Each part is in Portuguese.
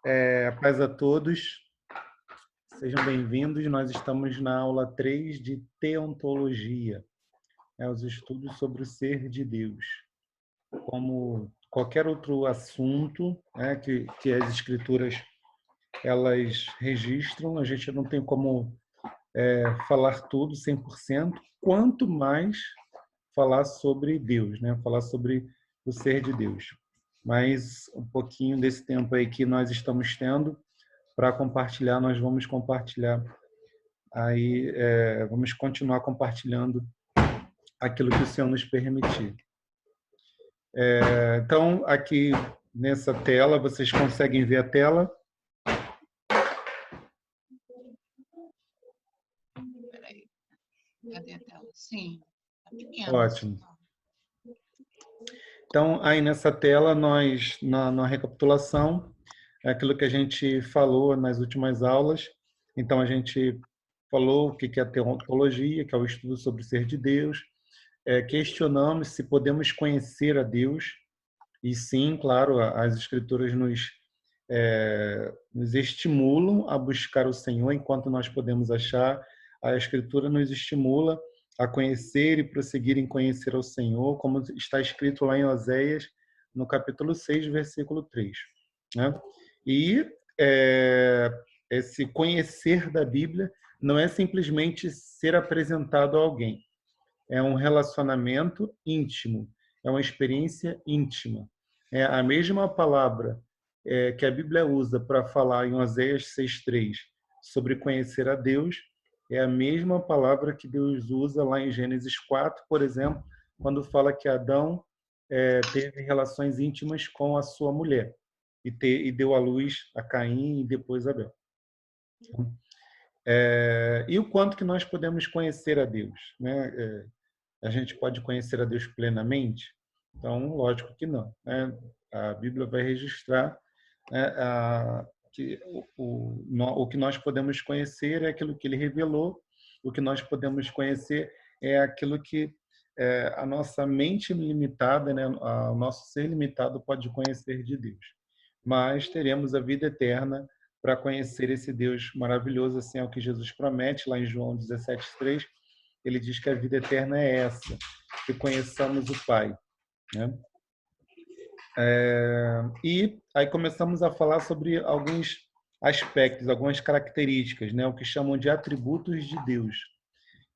Paz a todos, sejam bem-vindos. Nós estamos na aula 3 de Teontologia, os estudos sobre o ser de Deus. Como qualquer outro assunto que as escrituras elas registram, a gente não tem como falar tudo 100%, quanto mais falar sobre Deus, falar sobre o ser de Deus. Mas um pouquinho desse tempo aí que nós estamos tendo para compartilhar, nós vamos compartilhar aí, vamos continuar compartilhando aquilo que o Senhor nos permitir. Então, aqui nessa tela, vocês conseguem ver a tela? Peraí, cadê a tela? Sim, tá pequena. Ótimo. Então, aí nessa tela, nós, na recapitulação, é aquilo que a gente falou nas últimas aulas. Então, a gente falou o que é a teontologia, que é o estudo sobre o ser de Deus. Questionamos se podemos conhecer a Deus. E sim, claro, as escrituras nos estimulam a buscar o Senhor enquanto nós podemos achar. A escritura nos estimula a conhecer e prosseguir em conhecer ao Senhor, como está escrito lá em Oséias, no capítulo 6, versículo 3. Né? E esse conhecer da Bíblia não é simplesmente ser apresentado a alguém. É um relacionamento íntimo, é uma experiência íntima. É a mesma palavra que a Bíblia usa para falar em Oséias 6:3 sobre conhecer a Deus, é a mesma palavra que Deus usa lá em Gênesis 4, por exemplo, quando fala que Adão teve relações íntimas com a sua mulher e deu à luz a Caim e depois a Abel. E o quanto que nós podemos conhecer a Deus, né? A gente pode conhecer a Deus plenamente? Então, lógico que não. Né? A Bíblia vai registrar que o que nós podemos conhecer é aquilo que Ele revelou, o que nós podemos conhecer é aquilo que a nossa mente limitada, né, o nosso ser limitado pode conhecer de Deus. Mas teremos a vida eterna para conhecer esse Deus maravilhoso, assim é o que Jesus promete lá em João 17:3. Ele diz que a vida eterna é essa, que conheçamos o Pai. Né? E aí começamos a falar sobre alguns aspectos, algumas características, né? O que chamam de atributos de Deus.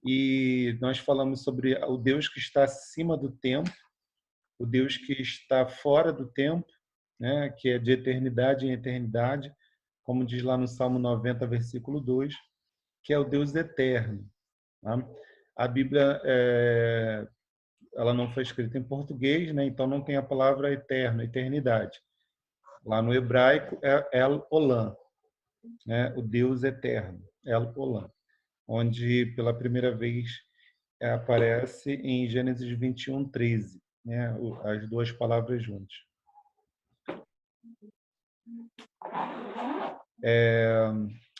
E nós falamos sobre o Deus que está acima do tempo, o Deus que está fora do tempo, né? Que é de eternidade em eternidade, como diz lá no Salmo 90, versículo 2, que é o Deus eterno. Tá? A Bíblia ela não foi escrita em português, né? Então não tem a palavra eterno, eternidade. Lá no hebraico é El Olam, né? O Deus eterno, El Olam, onde pela primeira vez aparece em Gênesis 21:13, né? As duas palavras juntas.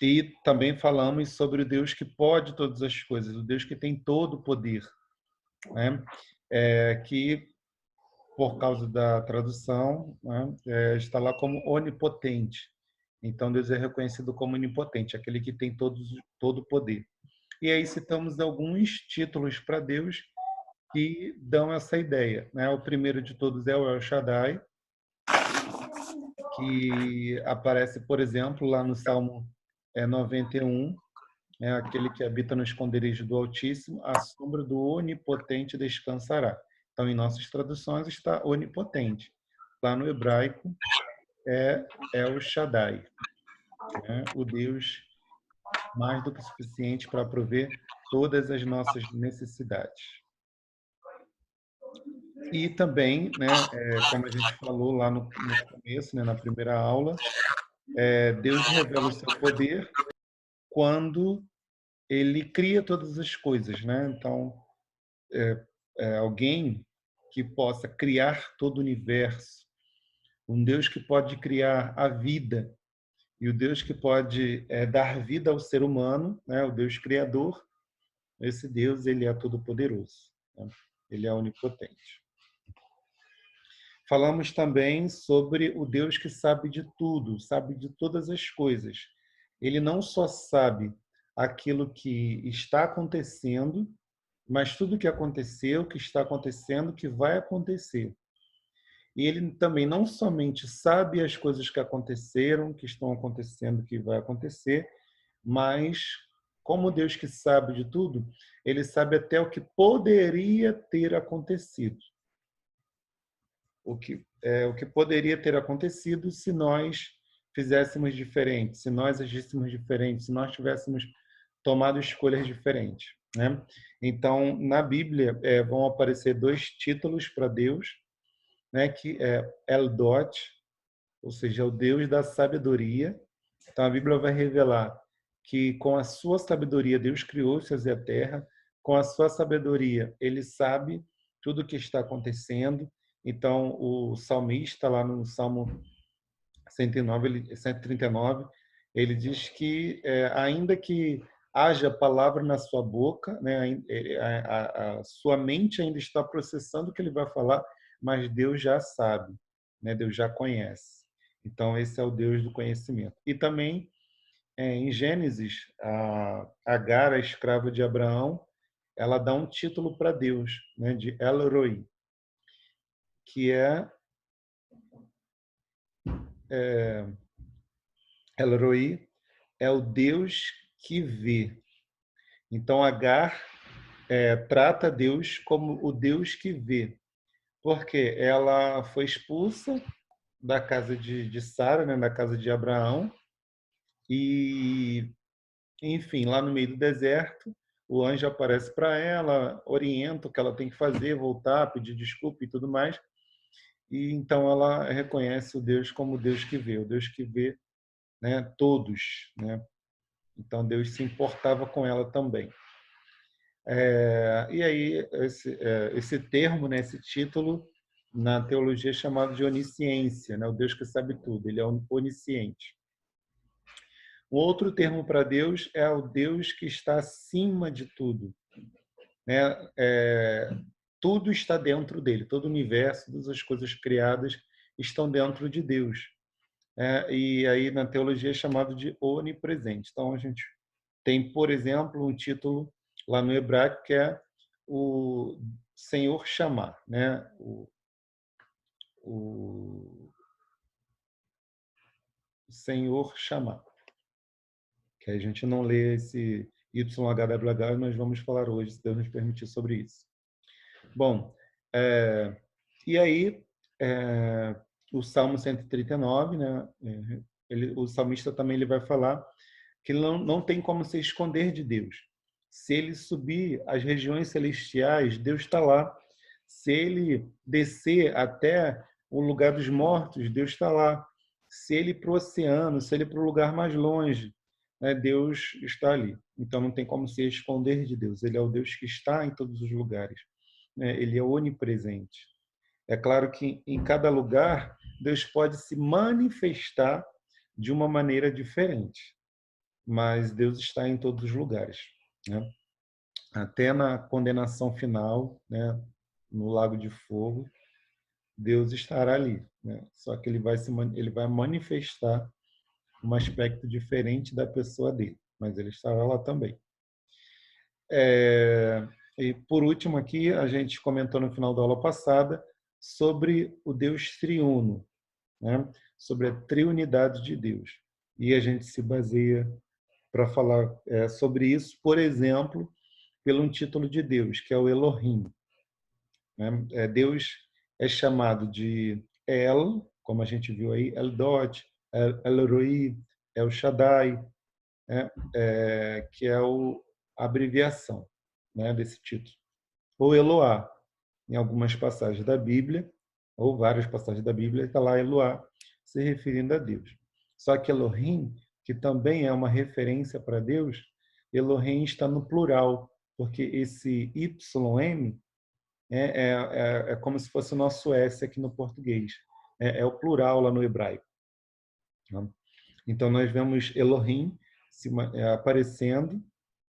E também falamos sobre o Deus que pode todas as coisas, o Deus que tem todo o poder, né? Que por causa da tradução, né, está lá como onipotente. Então, Deus é reconhecido como onipotente, aquele que tem todo o poder. E aí citamos alguns títulos para Deus que dão essa ideia. Né? O primeiro de todos é o El Shaddai, que aparece, por exemplo, lá no Salmo 91, aquele que habita no esconderijo do Altíssimo, a sombra do Onipotente descansará. Então, em nossas traduções está onipotente. Lá no hebraico é o Shaddai, né? O Deus mais do que suficiente para prover todas as nossas necessidades. E também, né, como a gente falou lá no começo, né, na primeira aula, Deus revela o seu poder quando ele cria todas as coisas, né? Então, alguém que possa criar todo o universo, um Deus que pode criar a vida e o Deus que pode dar vida ao ser humano, né? O Deus criador, esse Deus ele é todo poderoso, né? Ele é onipotente. Falamos também sobre o Deus que sabe de tudo, sabe de todas as coisas. Ele não só sabe aquilo que está acontecendo, mas tudo que aconteceu, que está acontecendo, que vai acontecer. E ele também não somente sabe as coisas que aconteceram, que estão acontecendo, que vai acontecer, mas como Deus que sabe de tudo, ele sabe até o que poderia ter acontecido. O que poderia ter acontecido se nós fizéssemos diferente, se nós agíssemos diferente, se nós tivéssemos tomado escolhas diferentes, né? Então, na Bíblia, vão aparecer dois títulos para Deus, né? Que é Eldot, ou seja, o Deus da sabedoria. Então, a Bíblia vai revelar que com a sua sabedoria Deus criou os céus e a terra, com a sua sabedoria ele sabe tudo o que está acontecendo. Então, o salmista, lá no Salmo 139, ele diz que, ainda que haja palavra na sua boca, né, a sua mente ainda está processando o que ele vai falar, mas Deus já sabe, né, Deus já conhece. Então, esse é o Deus do conhecimento. E também, em Gênesis, a Agar, a escrava de Abraão, ela dá um título para Deus, né, de El Roi, que El Roi é o Deus que vê. Então, Agar trata Deus como o Deus que vê, porque ela foi expulsa da casa de Sara, né, da casa de Abraão, e, enfim, lá no meio do deserto, o anjo aparece para ela, orienta o que ela tem que fazer, voltar, pedir desculpa e tudo mais, e então ela reconhece o Deus como o Deus que vê, o Deus que vê, né, todos, né? Então Deus se importava com ela também. E aí esse termo, né, esse título na teologia é chamado de onisciência, né, o Deus que sabe tudo, ele é onisciente. Um outro termo para Deus é o Deus que está acima de tudo, né? Tudo está dentro dele, todo o universo, todas as coisas criadas estão dentro de Deus. E aí na teologia é chamado de onipresente. Então a gente tem, por exemplo, um título lá no hebraico que é o Senhor chamar, né? O Senhor chamar. Que a gente não lê esse YHWH e nós vamos falar hoje, se Deus nos permitir, sobre isso. Bom, e aí o Salmo 139, né? O salmista também ele vai falar que não tem como se esconder de Deus. Se ele subir às regiões celestiais, Deus está lá. Se ele descer até o lugar dos mortos, Deus está lá. Se ele ir para o oceano, se ele ir para o lugar mais longe, né, Deus está ali. Então não tem como se esconder de Deus. Ele é o Deus que está em todos os lugares, né? Ele é onipresente. É claro que em cada lugar Deus pode se manifestar de uma maneira diferente, mas Deus está em todos os lugares, né? Até na condenação final, né, no lago de fogo, Deus estará ali, né? Só que ele vai manifestar um aspecto diferente da pessoa dele, mas ele estará lá também. E por último aqui, a gente comentou no final da aula passada sobre o Deus triuno, né? Sobre a triunidade de Deus. E a gente se baseia para falar sobre isso, por exemplo, pelo um título de Deus, que é o Elohim, né? Deus é chamado de El, como a gente viu aí, Eldot, El Roi, El Shaddai, né? Que é a abreviação, né, desse título. Ou Eloá, em algumas passagens da Bíblia, ou várias passagens da Bíblia, está lá Eloá, se referindo a Deus. Só que Elohim, que também é uma referência para Deus, Elohim está no plural, porque esse YM é como se fosse o nosso S aqui no português. É o plural lá no hebraico. Então, nós vemos Elohim aparecendo,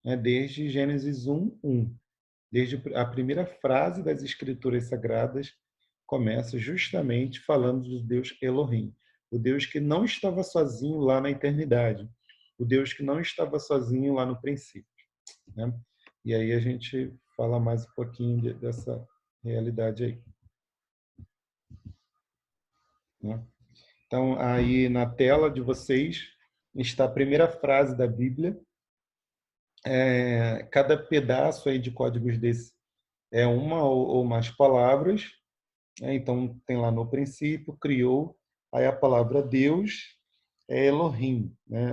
né, desde Gênesis 1:1. Desde a primeira frase das Escrituras Sagradas, começa justamente falando do Deus Elohim, o Deus que não estava sozinho lá na eternidade, o Deus que não estava sozinho lá no princípio, né? E aí a gente fala mais um pouquinho dessa realidade aí, né? Então, aí na tela de vocês está a primeira frase da Bíblia. Cada pedaço aí de códigos desse é uma ou mais palavras, né? Então, tem lá no princípio, criou, aí a palavra Deus é Elohim, né?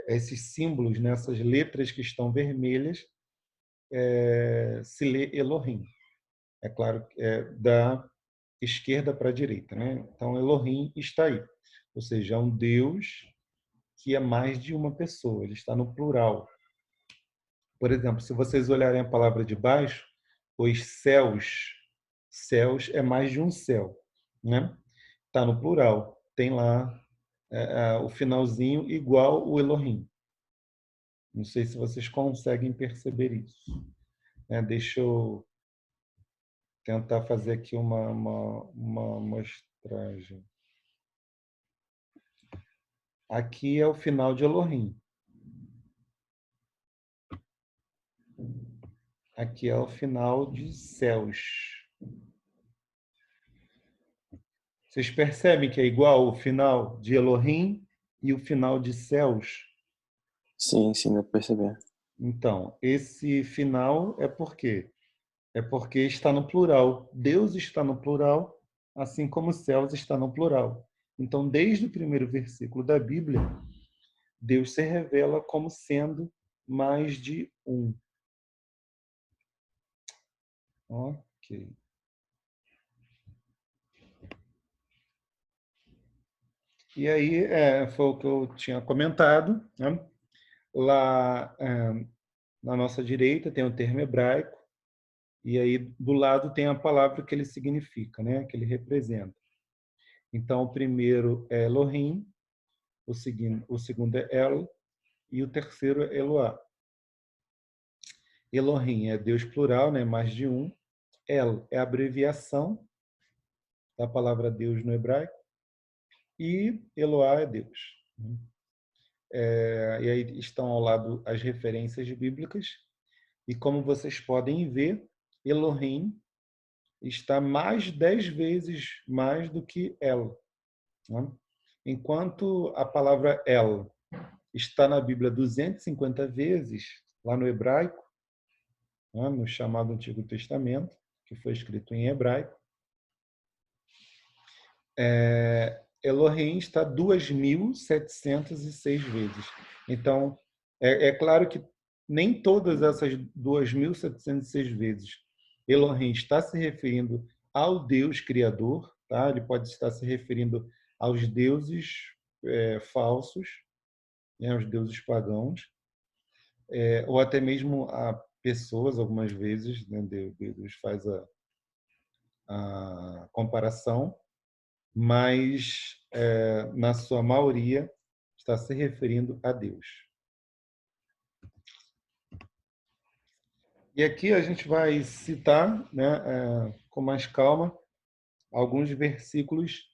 Esses símbolos, né? Essas letras que estão vermelhas, se lê Elohim. É claro, da esquerda para a direita, né? Então, Elohim está aí. Ou seja, é um Deus que é mais de uma pessoa, ele está no plural. Por exemplo, se vocês olharem a palavra de baixo, os céus, céus é mais de um céu, né? Está no plural. Tem lá o finalzinho igual o Elohim. Não sei se vocês conseguem perceber isso. Deixa eu tentar fazer aqui uma mostragem. Aqui é o final de Elohim. Aqui é o final de céus. Vocês percebem que é igual o final de Elohim e o final de céus? Sim, sim, dá pra perceber. Então, esse final é por quê? É porque está no plural. Deus está no plural, assim como os céus está no plural. Então, desde o primeiro versículo da Bíblia, Deus se revela como sendo mais de um. Ok. E aí, foi o que eu tinha comentado, né? Lá na nossa direita tem o termo hebraico, e aí do lado tem a palavra que ele significa, né? Que ele representa. Então, o primeiro é Elohim, o segundo é El, e o terceiro é Eloá. Elohim é Deus plural, né? Mais de um. El é a abreviação da palavra Deus no hebraico, e Eloá é Deus. E aí estão ao lado as referências bíblicas, e como vocês podem ver, Elohim está mais 10 vezes mais do que El, né? Enquanto a palavra El está na Bíblia 250 vezes, lá no hebraico, né, no chamado Antigo Testamento, que foi escrito em hebraico, Elohim está 2.706 vezes. Então, é claro que nem todas essas 2.706 vezes Elohim está se referindo ao Deus Criador, tá? Ele pode estar se referindo aos deuses falsos, né? Aos deuses pagãos, ou até mesmo a pessoas, algumas vezes, né? Deus faz a comparação, mas na sua maioria está se referindo a Deus. E aqui a gente vai citar, né, com mais calma, alguns versículos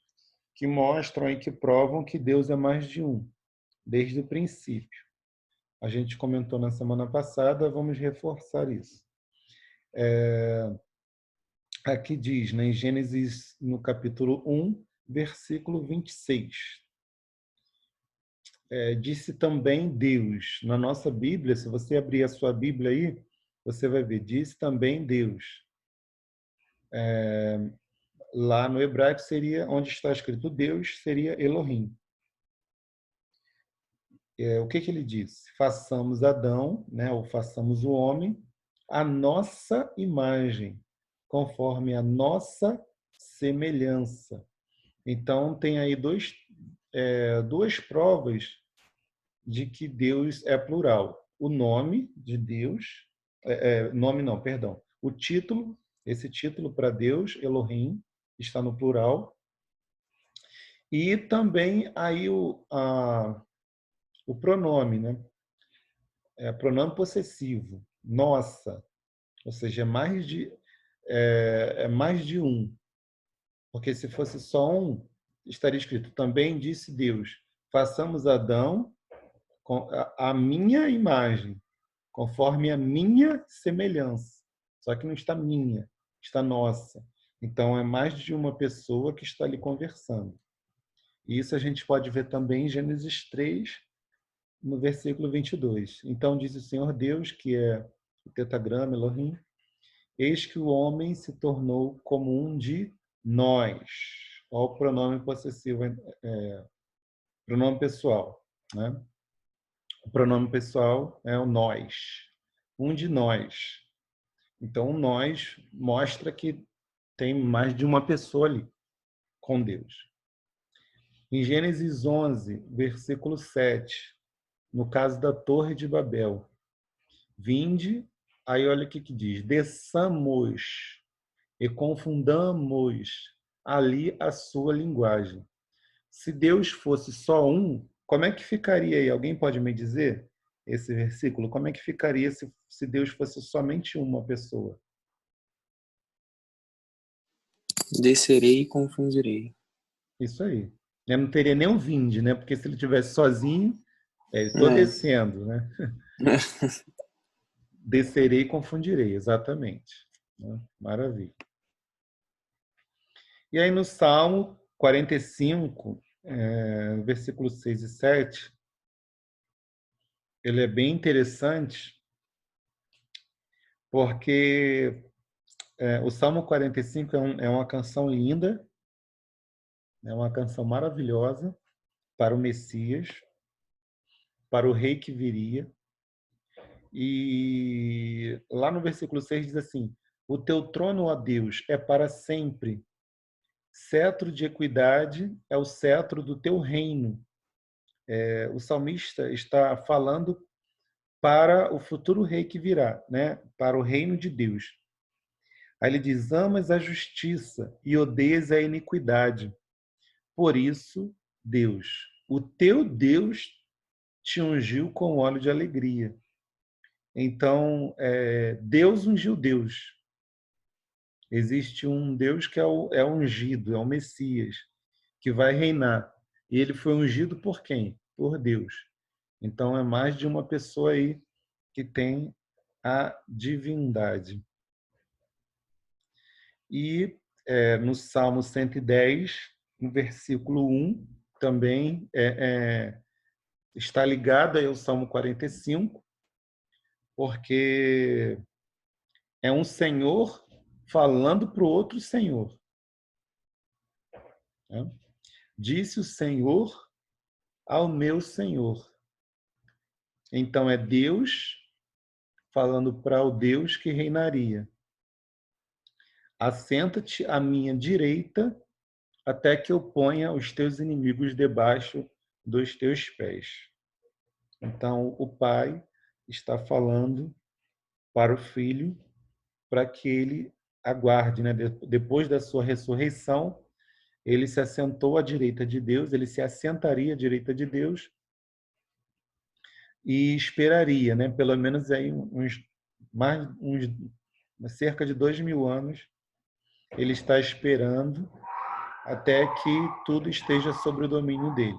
que mostram e que provam que Deus é mais de um, desde o princípio. A gente comentou na semana passada, vamos reforçar isso. Aqui diz, né, em Gênesis, no capítulo 1, versículo 26. Disse também Deus. Na nossa Bíblia, se você abrir a sua Bíblia aí, você vai ver, disse também Deus. Lá no hebraico seria, onde está escrito Deus, seria Elohim. O que ele disse? Façamos Adão, né, ou façamos o homem, a nossa imagem, conforme a nossa semelhança. Então, tem aí duas provas de que Deus é plural. O nome de Deus, nome não, perdão. O título, esse título para Deus, Elohim, está no plural. E também aí o pronome, né? Pronome possessivo, nossa, ou seja, mais de é mais de um. Porque se fosse só um, estaria escrito: também disse Deus, façamos Adão com a minha imagem, conforme a minha semelhança. Só que não está minha, está nossa. Então, é mais de uma pessoa que está ali conversando. E isso a gente pode ver também em Gênesis 3, no versículo 22. Então, diz o Senhor Deus, que é o tetragrama, Elohim: eis que o homem se tornou como um de nós. Olha o pronome possessivo, pronome pessoal, né? O pronome pessoal é o nós. Um de nós. Então, o nós mostra que tem mais de uma pessoa ali com Deus. Em Gênesis 11, versículo 7, no caso da Torre de Babel: vinde, aí olha o que diz: desçamos e confundamos ali a sua linguagem. Se Deus fosse só um, como é que ficaria aí? Alguém pode me dizer esse versículo? Como é que ficaria se Deus fosse somente uma pessoa? Descerei e confundirei. Isso aí. Eu não teria nem um vinde, né? Porque se ele estivesse sozinho, estou descendo, né? Descerei e confundirei, exatamente. Maravilha. E aí no Salmo 45, versículos 6 e 7, ele é bem interessante, porque o Salmo 45 é uma canção linda, é uma canção maravilhosa para o Messias, para o rei que viria. E lá no versículo 6 diz assim: o teu trono, ó Deus, é para sempre. Cetro de equidade é o cetro do teu reino. O salmista está falando para o futuro rei que virá, né? Para o reino de Deus. Aí ele diz: amas a justiça e odeias a iniquidade. Por isso, Deus, o teu Deus, te ungiu com óleo de alegria. Então, Deus ungiu Deus. Existe um Deus que é o ungido, é o Messias, que vai reinar. E ele foi ungido por quem? Por Deus. Então, é mais de uma pessoa aí que tem a divindade. E no Salmo 110, no versículo 1, também está ligado aí ao Salmo 45, porque é um senhor falando para o outro senhor, né? Disse o Senhor ao meu Senhor. Então, é Deus falando para o Deus que reinaria: assenta-te à minha direita até que eu ponha os teus inimigos debaixo dos teus pés. Então, o Pai está falando para o Filho para que ele aguarde, né? Depois da sua ressurreição, ele se assentou à direita de Deus, ele se assentaria à direita de Deus e esperaria, né? Pelo menos aí cerca de 2000 anos, ele está esperando até que tudo esteja sob o domínio dele.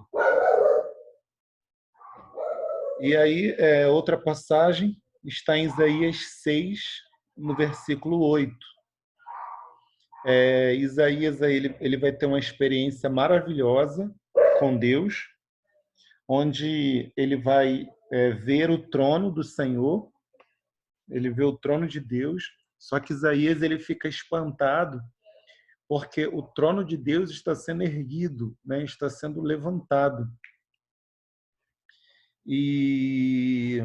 E aí, outra passagem está em Isaías 6, no versículo 8. Isaías ele vai ter uma experiência maravilhosa com Deus, onde ele vai ver o trono do Senhor, ele vê o trono de Deus, só que Isaías ele fica espantado porque o trono de Deus está sendo erguido, né? Está sendo levantado. E,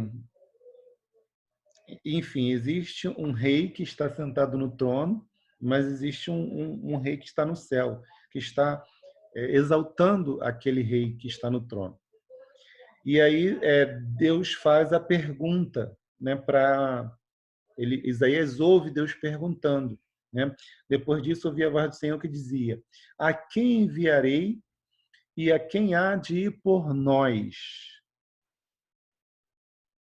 enfim, existe um rei que está sentado no trono, mas existe um rei que está no céu, que está exaltando aquele rei que está no trono. E aí Deus faz a pergunta, né, Isaías ouve Deus perguntando, né? Depois disso, ouvi a voz do Senhor que dizia: a quem enviarei e a quem há de ir por nós?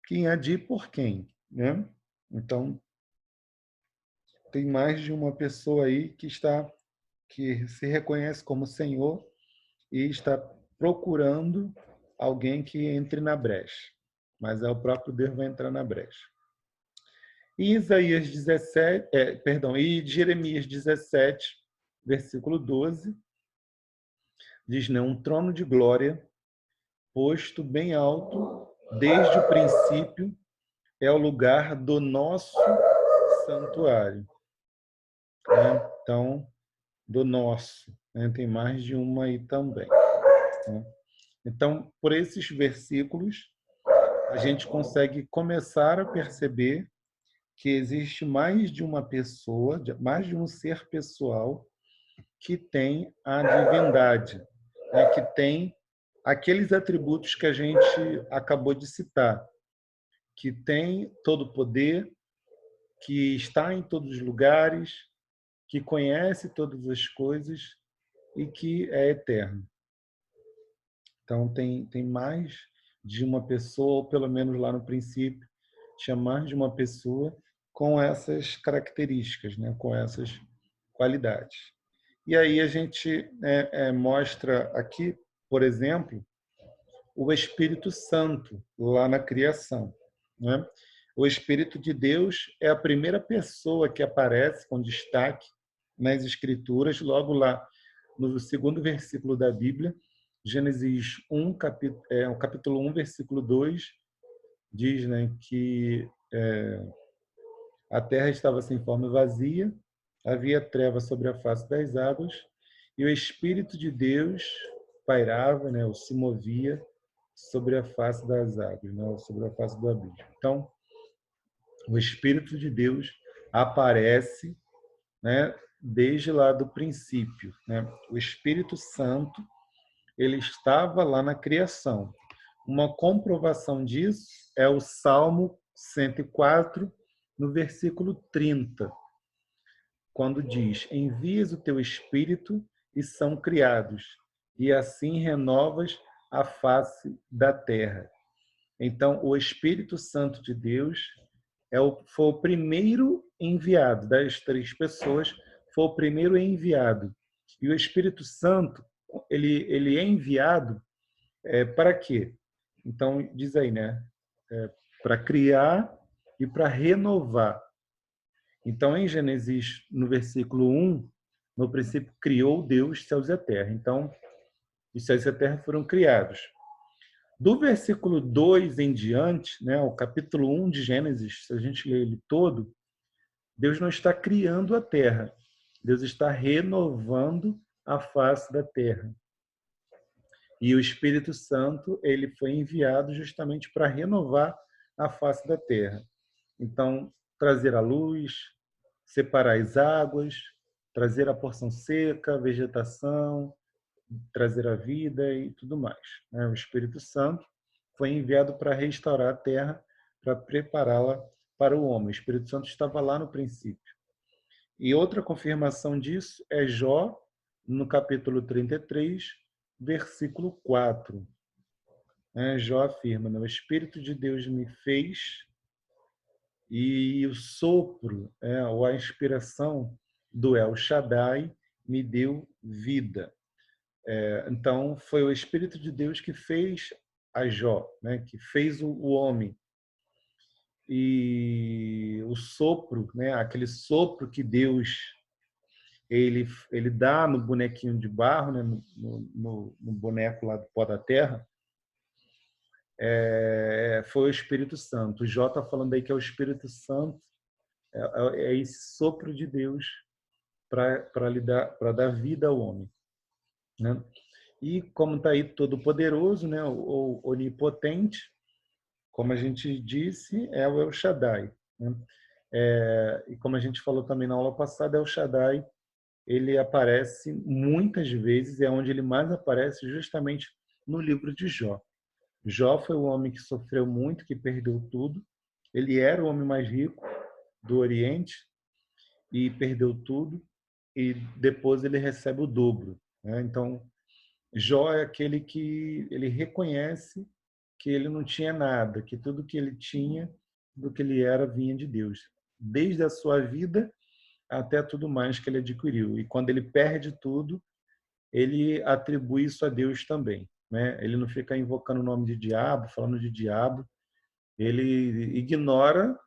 Quem há de ir por quem, né? Então, tem mais de uma pessoa aí que se reconhece como Senhor e está procurando alguém que entre na brecha. Mas é o próprio Deus que vai entrar na brecha. E Isaías 17, e Jeremias 17, versículo 12, diz, né, um trono de glória posto bem alto desde o princípio é o lugar do nosso santuário. Né? Então, do nosso, né? Tem mais de uma aí também. Né? Então, por esses versículos, a gente consegue começar a perceber que existe mais de uma pessoa, mais de um ser pessoal que tem a divindade, né? Que tem aqueles atributos que a gente acabou de citar, que tem todo o poder, que está em todos os lugares, que conhece todas as coisas e que é eterno. Então, tem mais de uma pessoa, ou pelo menos lá no princípio, tinha mais de uma pessoa com essas características, né? Com essas qualidades. E aí a gente mostra aqui, por exemplo, o Espírito Santo lá na criação. Né? O Espírito de Deus é a primeira pessoa que aparece com destaque nas Escrituras, logo lá no segundo versículo da Bíblia, Gênesis 1, capítulo 1, versículo 2, diz, né, que a terra estava sem forma e vazia, havia trevas sobre a face das águas, e o Espírito de Deus pairava, né, ou se movia sobre a face das águas, né, sobre a face do abismo. Então, o Espírito de Deus aparece, né, desde lá do princípio. Né? O Espírito Santo, ele estava lá na criação. Uma comprovação disso é o Salmo 104, no versículo 30, quando diz: envias o teu Espírito e são criados, e assim renovas a face da terra. Então, o Espírito Santo de Deus foi o primeiro enviado das três pessoas, foi o primeiro enviado. E o Espírito Santo, ele é enviado para quê? Então, diz aí, né? Para criar e para renovar. Então, em Gênesis, no versículo 1, no princípio criou Deus céus e a terra. Então, os céus e a terra foram criados. Do versículo 2 em diante, né, o capítulo 1 de Gênesis, se a gente ler ele todo, Deus não está criando a terra. Deus está renovando a face da terra. E o Espírito Santo, ele foi enviado justamente para renovar a face da terra. Então, trazer a luz, separar as águas, trazer a porção seca, a vegetação, trazer a vida e tudo mais. O Espírito Santo foi enviado para restaurar a terra, para prepará-la para o homem. O Espírito Santo estava lá no princípio. E outra confirmação disso é Jó, no capítulo 33, versículo 4. Jó afirma, o Espírito de Deus me fez e o sopro, ou a inspiração do El Shaddai me deu vida. Então, foi o Espírito de Deus que fez a Jó, né? Que fez o homem. E o sopro, né? Aquele sopro que Deus ele dá no bonequinho de barro, né? No boneco lá do pó da terra, foi o Espírito Santo. O Jó está falando aí que é o Espírito Santo, é esse sopro de Deus para dar vida ao homem. Né? E como está aí todo-poderoso, né? O onipotente, como a gente disse, é o El Shaddai. Né? E como a gente falou também na aula passada, El Shaddai, ele aparece muitas vezes, é onde ele mais aparece justamente no livro de Jó. Jó foi um homem que sofreu muito, que perdeu tudo. Ele era o homem mais rico do Oriente e perdeu tudo, e depois ele recebe o dobro. Né? Então, Jó é aquele que ele reconhece que ele não tinha nada, que tudo que ele tinha, do que ele era, vinha de Deus. Desde a sua vida até tudo mais que ele adquiriu. E quando ele perde tudo, ele atribui isso a Deus também, né? Ele não fica invocando o nome de diabo, falando de diabo. Ele ignora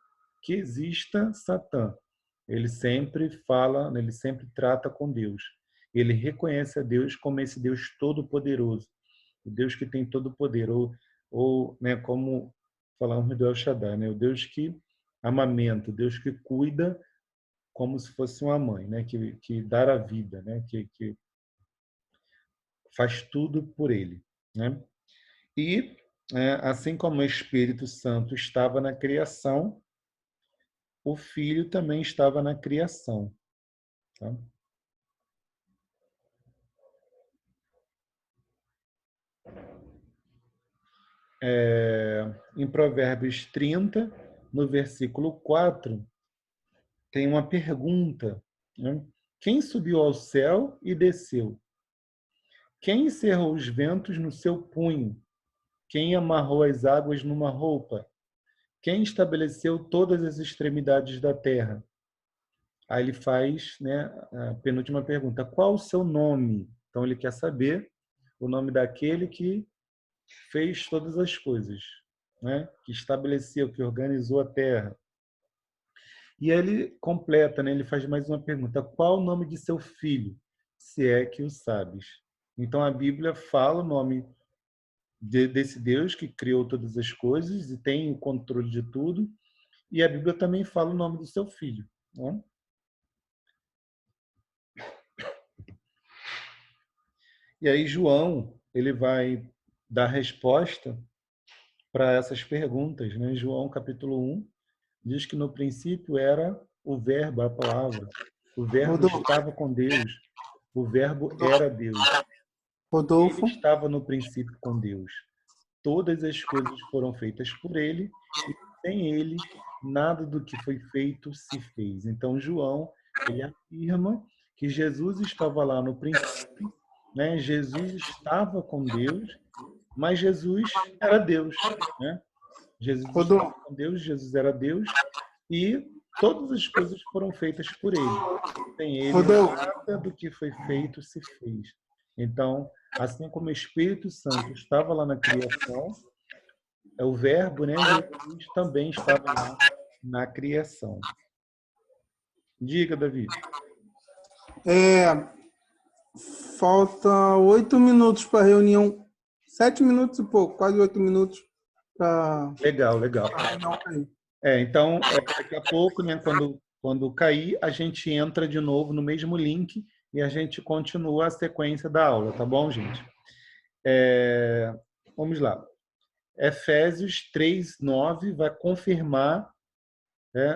que exista Satã. Ele sempre fala, ele sempre trata com Deus. Ele reconhece a Deus como esse Deus todo-poderoso, o Deus que tem todo o poder, ou né, como falamos do El Shaddai, né, o Deus que amamenta, o Deus que cuida como se fosse uma mãe, né, que dá a vida, né, que faz tudo por ele, né? E assim como o Espírito Santo estava na criação, o Filho também estava na criação. Tá? Em Provérbios 30, no versículo 4, tem uma pergunta, né? Quem subiu ao céu e desceu? Quem encerrou os ventos no seu punho? Quem amarrou as águas numa roupa? Quem estabeleceu todas as extremidades da terra? Aí ele faz, né, a penúltima pergunta: qual o seu nome? Então ele quer saber o nome daquele que fez todas as coisas, né? Que estabeleceu, que organizou a terra. E aí ele completa, né? Ele faz mais uma pergunta: qual o nome de seu filho, se é que o sabes? Então a Bíblia fala o nome desse Deus que criou todas as coisas e tem o controle de tudo, e a Bíblia também fala o nome do seu filho, né? E aí João, ele vai dar resposta para essas perguntas, né? João capítulo 1 diz que no princípio era o verbo, a palavra. O verbo Rodolfo, estava com Deus. O verbo era Deus. Ele Rodolfo, estava no princípio com Deus. Todas as coisas foram feitas por ele e sem ele nada do que foi feito se fez. Então João, ele afirma que Jesus estava lá no princípio, né? Jesus estava com Deus, mas Jesus era Deus, né? Jesus estava Rodolfo, com Deus, Jesus era Deus e todas as coisas foram feitas por ele. Sem ele, Rodolfo, nada do que foi feito se fez. Então, assim como o Espírito Santo estava lá na criação, o Verbo, né, Jesus, também estava lá na criação. Diga, Davi. falta 8 minutos para a reunião. 7 minutos e pouco, quase 8 minutos para Legal, legal. a reunião cair. Então, daqui a pouco, né, quando cair, a gente entra de novo no mesmo link e a gente continua a sequência da aula, tá bom, gente? Vamos lá. Efésios 3:9 vai confirmar,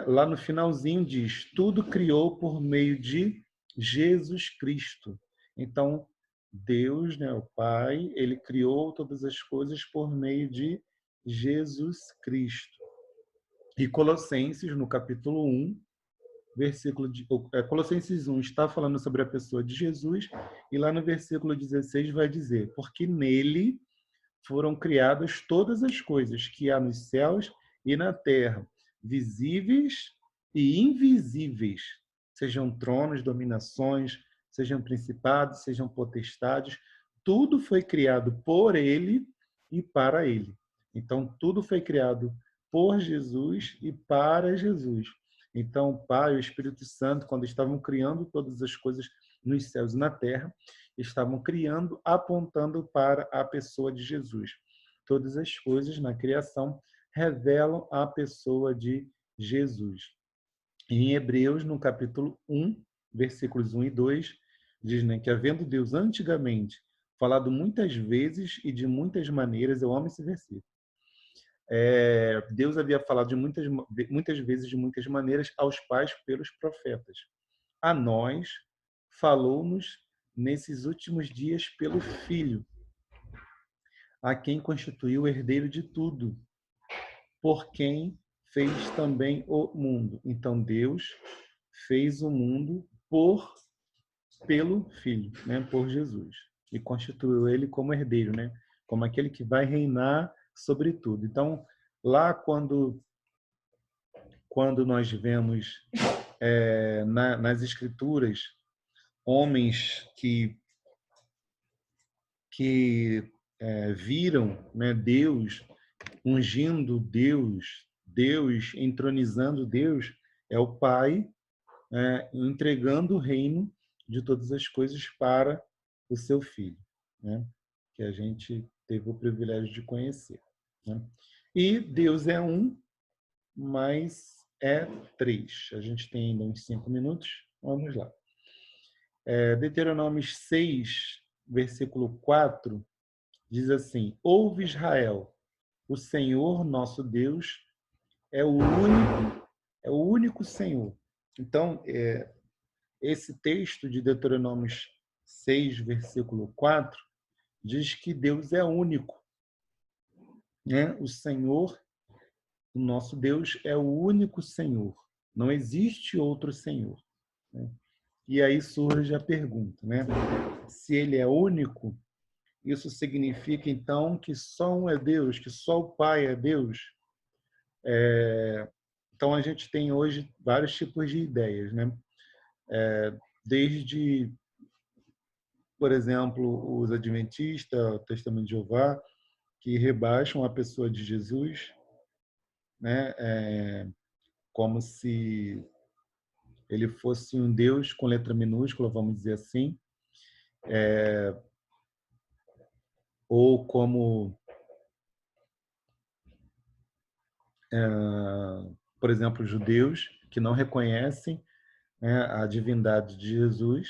lá no finalzinho diz: tudo criou por meio de Jesus Cristo. Então, Deus, né, o Pai, ele criou todas as coisas por meio de Jesus Cristo. E Colossenses, no capítulo 1, Colossenses 1 está falando sobre a pessoa de Jesus, e lá no versículo 16 vai dizer: porque nele foram criadas todas as coisas que há nos céus e na terra, visíveis e invisíveis, sejam tronos, dominações, sejam principados, sejam potestades, tudo foi criado por ele e para ele. Então, tudo foi criado por Jesus e para Jesus. Então, o Pai e o Espírito Santo, quando estavam criando todas as coisas nos céus e na terra, estavam criando, apontando para a pessoa de Jesus. Todas as coisas na criação revelam a pessoa de Jesus. Em Hebreus, no capítulo 1, versículos 1 e 2, diz, né, que havendo Deus antigamente falado muitas vezes e de muitas maneiras, eu amo esse versículo, Deus havia falado de muitas vezes, de muitas maneiras, aos pais pelos profetas. A nós, falou-nos nesses últimos dias pelo Filho, a quem constituiu o herdeiro de tudo, por quem fez também o mundo. Então, Deus fez o mundo pelo Filho, né? Por Jesus. E constituiu ele como herdeiro, né? Como aquele que vai reinar sobre tudo. Então, lá quando nós vemos nas Escrituras, homens que viram, né, Deus ungindo Deus entronizando Deus, é o Pai, entregando o reino de todas as coisas para o seu Filho, né, que a gente teve o privilégio de conhecer, né? E Deus é um, mas é três. A gente tem ainda uns 5 minutos. Vamos lá. Deuteronômio 6, versículo 4, diz assim: Ouve, Israel, o Senhor nosso Deus é o único Senhor. Então, esse texto de Deuteronômio 6, versículo 4, diz que Deus é único, né? O Senhor, o nosso Deus, é o único Senhor. Não existe outro Senhor, né? E aí surge a pergunta, né? Se ele é único, isso significa, então, que só um é Deus, que só o Pai é Deus? Então, a gente tem hoje vários tipos de ideias, né? Desde, por exemplo, os adventistas, o Testemunho de Jeová, que rebaixam a pessoa de Jesus, né? Como se ele fosse um Deus com letra minúscula, vamos dizer assim, ou como, por exemplo, judeus que não reconhecem, né, a divindade de Jesus,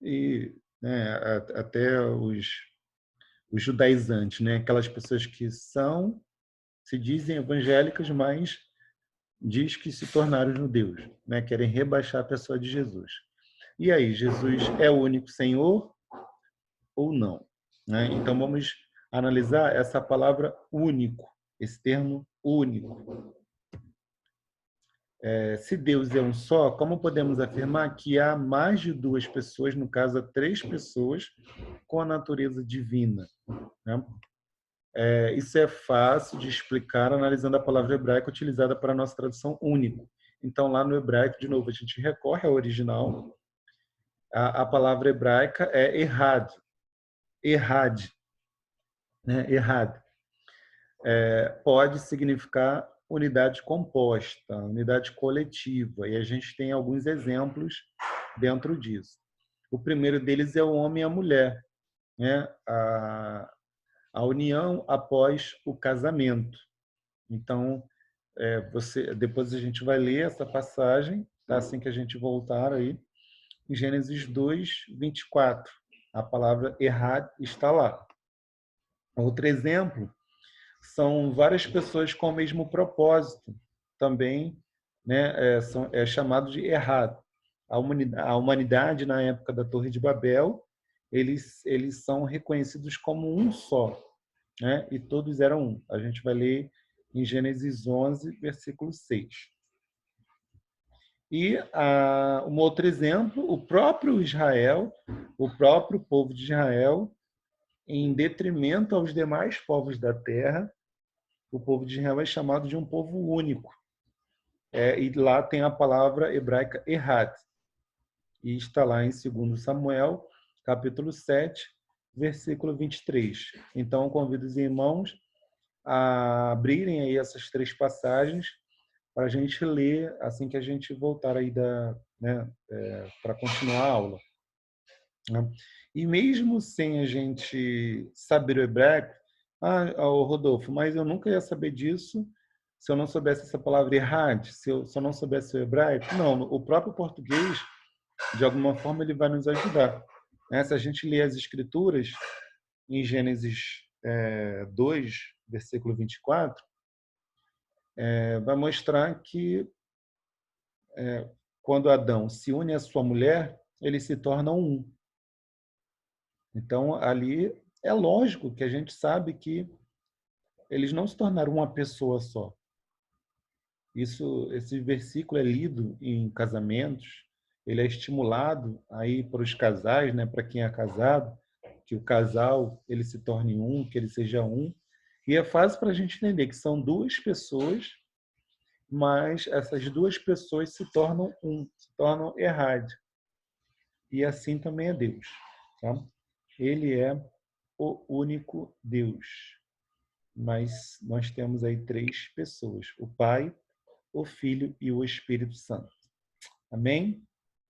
e, né, até os judaizantes, né, aquelas pessoas que se dizem evangélicas, mas diz que se tornaram judeus, né, querem rebaixar a pessoa de Jesus. E aí, Jesus é o único Senhor ou não, né? Então vamos analisar essa palavra único, esse termo único. Se Deus é um só, como podemos afirmar que há mais de duas pessoas, no caso, há 3 pessoas com a natureza divina, né? Isso é fácil de explicar analisando a palavra hebraica utilizada para a nossa tradução único. Então, lá no hebraico, de novo, a gente recorre ao original. A palavra hebraica é errad, né? Errad. Pode significar unidade composta, unidade coletiva, e a gente tem alguns exemplos dentro disso. O primeiro deles é o homem e a mulher, né? A união após o casamento. Então, depois a gente vai ler essa passagem, tá? Assim que a gente voltar aí, em Gênesis 2, 24. A palavra errad está lá. Outro exemplo são várias pessoas com o mesmo propósito, também, né, é chamado de errado. A humanidade, na época da Torre de Babel, eles são reconhecidos como um só, né, e todos eram um. A gente vai ler em Gênesis 11, versículo 6. E um outro exemplo, o próprio Israel, o próprio povo de Israel, em detrimento aos demais povos da terra, o povo de Israel é chamado de um povo único. E lá tem a palavra hebraica errad. E está lá em 2 Samuel, capítulo 7, versículo 23. Então, convido os irmãos a abrirem aí essas 3 passagens para a gente ler assim que a gente voltar aí para continuar a aula, né? E mesmo sem a gente saber o hebraico, Rodolfo, mas eu nunca ia saber disso se eu não soubesse essa palavra errad, se eu não soubesse o hebraico. Não, o próprio português, de alguma forma, ele vai nos ajudar, né? Se a gente ler as escrituras em Gênesis 2, versículo 24, vai mostrar que quando Adão se une à sua mulher, eles se tornam um. Então, ali é lógico que a gente sabe que eles não se tornaram uma pessoa só. Esse versículo é lido em casamentos, ele é estimulado aí para os casais, né, para quem é casado, que o casal ele se torne um, que ele seja um. E é fácil para a gente entender que são 2 pessoas mas essas duas pessoas se tornam um, se tornam Errad. E assim também é Deus. Tá? Ele é o único Deus. Mas nós temos aí três pessoas: o Pai, o Filho e o Espírito Santo. Amém?